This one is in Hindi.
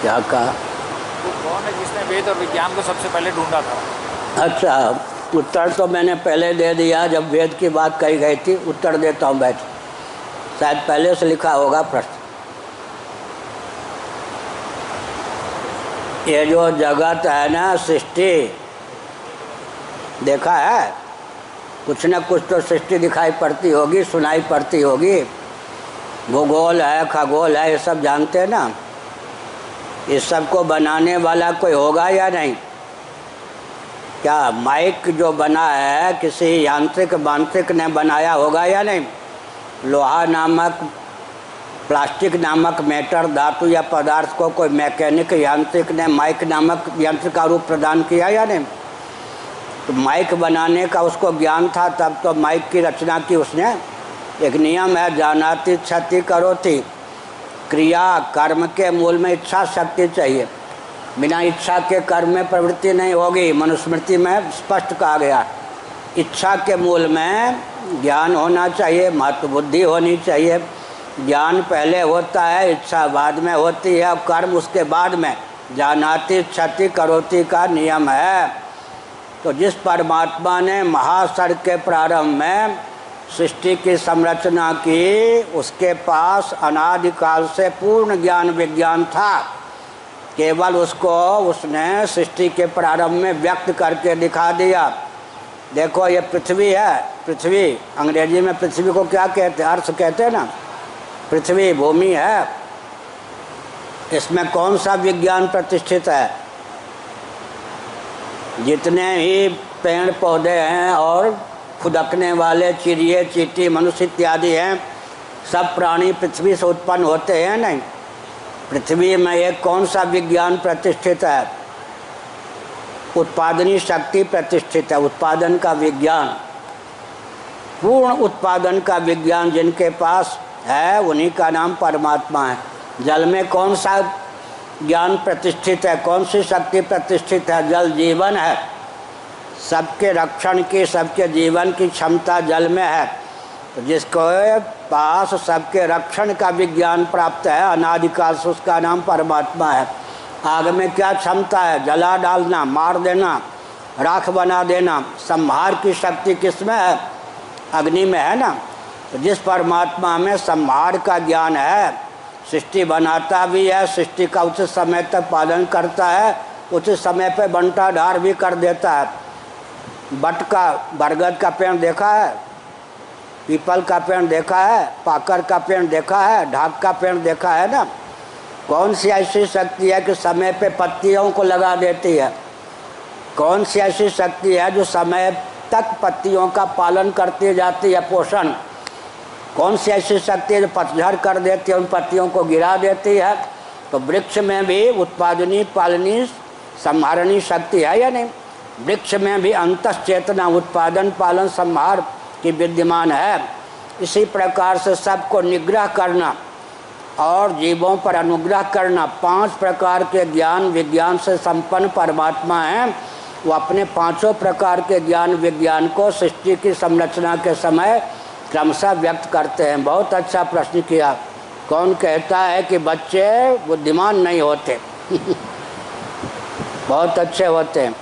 क्या कहा? वो कौन है जिसने वेद और विज्ञान को सबसे पहले ढूंढा था? अच्छा, उत्तर तो मैंने पहले दे दिया जब वेद की बात कही गई थी। उत्तर देता हूँ बैठ, शायद पहले से लिखा होगा प्रश्न। ये जो जगत है ना, सृष्टि, देखा है? कुछ न कुछ तो सृष्टि दिखाई पड़ती होगी, सुनाई पड़ती होगी। भूगोल है, खगोल है, ये सब जानते हैं ना। इस सब को बनाने वाला कोई होगा या नहीं? क्या माइक जो बना है किसी यांत्रिक मांत्रिक ने बनाया होगा या नहीं? लोहा नामक, प्लास्टिक नामक मैटर, धातु या पदार्थ को कोई मैकेनिक यांत्रिक ने माइक नामक यंत्र का रूप प्रदान किया या नहीं? तो माइक बनाने का उसको ज्ञान था, तब तो माइक की रचना की उसने। एक नियम है, जानाति इच्छति करोति। क्रिया कर्म के मूल में इच्छा शक्ति चाहिए। बिना इच्छा के कर्म में प्रवृत्ति नहीं होगी। मनुस्मृति में स्पष्ट कहा गया, इच्छा के मूल में ज्ञान होना चाहिए, महत्व बुद्धि होनी चाहिए। ज्ञान पहले होता है, इच्छा बाद में होती है, और कर्म उसके बाद में। जानाति इच्छति करोति का नियम है। तो जिस परमात्मा ने महासर्ग के प्रारंभ में सृष्टि की संरचना की, उसके पास अनादिकाल से पूर्ण ज्ञान विज्ञान था। केवल उसको उसने सृष्टि के प्रारंभ में व्यक्त करके दिखा दिया। देखो ये पृथ्वी है, पृथ्वी अंग्रेजी में पृथ्वी को क्या कहते हैं? अर्थ कहते हैं ना। पृथ्वी भूमि है, इसमें कौन सा विज्ञान प्रतिष्ठित है? जितने ही पेड़ पौधे हैं और खुदकने वाले चिड़िए चींटी मनुष्य इत्यादि हैं, सब प्राणी पृथ्वी से उत्पन्न होते हैं नहीं? पृथ्वी में एक कौन सा विज्ञान प्रतिष्ठित है? उत्पादनी शक्ति प्रतिष्ठित है, उत्पादन का विज्ञान। पूर्ण उत्पादन का विज्ञान जिनके पास है, उन्हीं का नाम परमात्मा है। जल में कौन सा ज्ञान प्रतिष्ठित है? कौन सी शक्ति प्रतिष्ठित है? जल जीवन है। सबके रक्षण की, सबके जीवन की क्षमता जल में है। तो जिसको पास सबके रक्षण का विज्ञान प्राप्त है अनादिकाल से, उसका नाम परमात्मा है। आग में क्या क्षमता है? जला डालना, मार देना, राख बना देना। संहार की शक्ति किसमें है? अग्नि में है ना। तो जिस परमात्मा में संहार का ज्ञान है, सृष्टि बनाता भी है, सृष्टि का उचित समय तक पालन करता है, उचित समय पर बंटा ढार भी कर देता है। बट का, बरगद का पेड़ देखा है? पीपल का पेड़ देखा है? पाकर का पेड़ देखा है? ढाक का पेड़ देखा है ना? कौन सी ऐसी शक्ति है कि समय पे पत्तियों को लगा देती है? कौन सी ऐसी शक्ति है जो समय तक पत्तियों का पालन करती जाती है, पोषण? कौन सी ऐसी शक्ति है जो पतझड़ कर देती है, उन पत्तियों को गिरा देती है? तो वृक्ष में भी उत्पादनी पालनी संहारणी शक्ति है या नहीं? वृक्ष में भी अंतश्चेतना, उत्पादन पालन संहार की विद्यमान है। इसी प्रकार से सबको निग्रह करना और जीवों पर अनुग्रह करना, 5 प्रकार के ज्ञान विज्ञान से संपन्न परमात्मा हैं। वो अपने 5 प्रकार के ज्ञान विज्ञान को सृष्टि की संरचना के समय क्रमशः व्यक्त करते हैं। बहुत अच्छा प्रश्न किया। कौन कहता है कि बच्चे बुद्धिमान नहीं होते? बहुत अच्छे होते हैं।